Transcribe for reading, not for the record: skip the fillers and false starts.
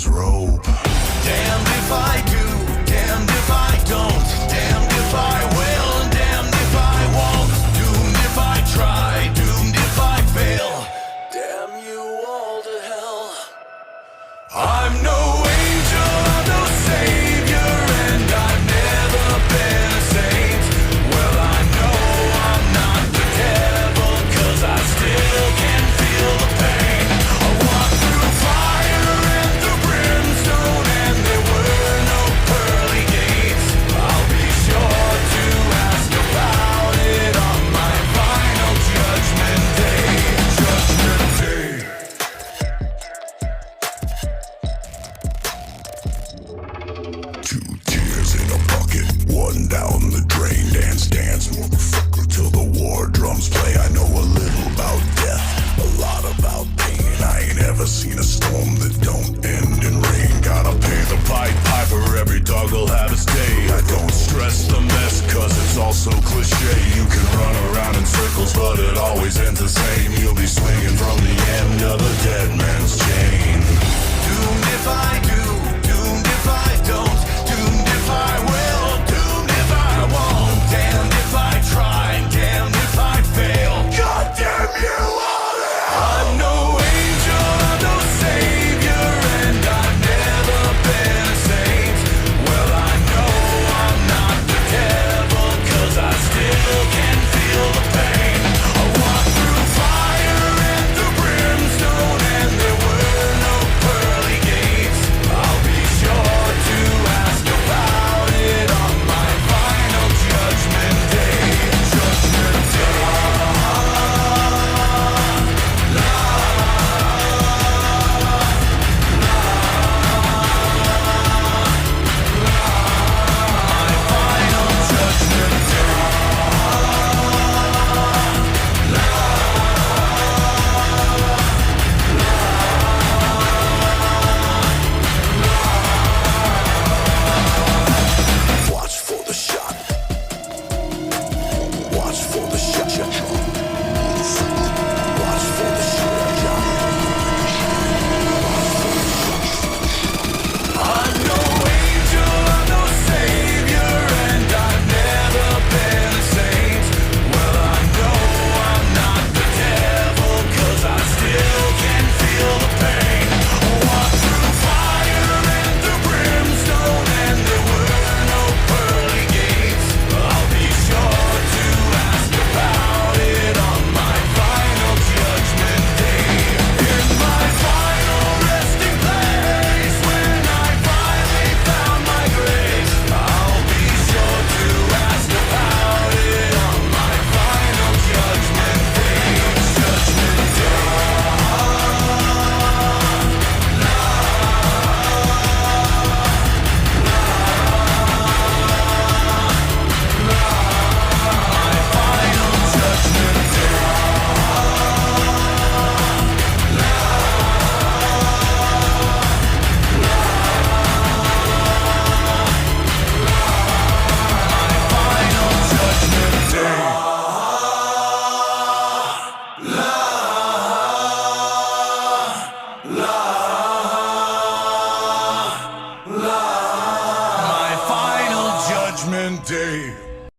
king's robe. Damned if I do, damned if I don't, damned if I will, and damned if I won't. Doomed if I try, doomed if I fail. Damn you all to hell. I'm no angel, I'm no savior, and I've never been a saint. Well, I know I'm not the devil, 'cause I still can feel the pain. I walked through fire and through brimstone, and there were no pearly gates. I'll be sure to ask about it on my final judgment day. Judgment day. Two tears in a bucket, one down the drain. Dance, dance, motherfucker, till the war drums play. I know a little about death, a lot about pain. I ain't ever seen a storm that don't end in rain. Gotta pay the Pied Piper, every dog will have its day. I don't stress the mess, 'cause it's all so cliche. You can run around in circles, but it always ends the same. You'll be swinging from the end of a dead man's chain. Doomed if I do, doomed if I don't, doomed if I will, doomed if I won't. Damned if I try, damned if I fail. God damn you all! I'm no angel, I'm no savior, and I've never been a saint. Well, I know I'm not the devil, 'cause I still can feel the pain. I walked through fire and through brimstone, and there were no pearly gates. I'll be sure to ask about it on my final judgment day. Judgment day. My final judgment day. Watch for the shot. Watch for the shot. Watch for the shot. I'm no angel, I'm no savior, and I've never been a saint. Well, I know I'm not the devil, 'cause I still can feel the pain. I walked through fire and through brimstone, and there were no pearly gates. I'll be sure to ask about it on my final judgment day. In my final resting place, when I finally found my grace, I'll be sure to ask about it on my final judgment day. Judgment day. My final judgment day. Final judgment day. My final judgment day.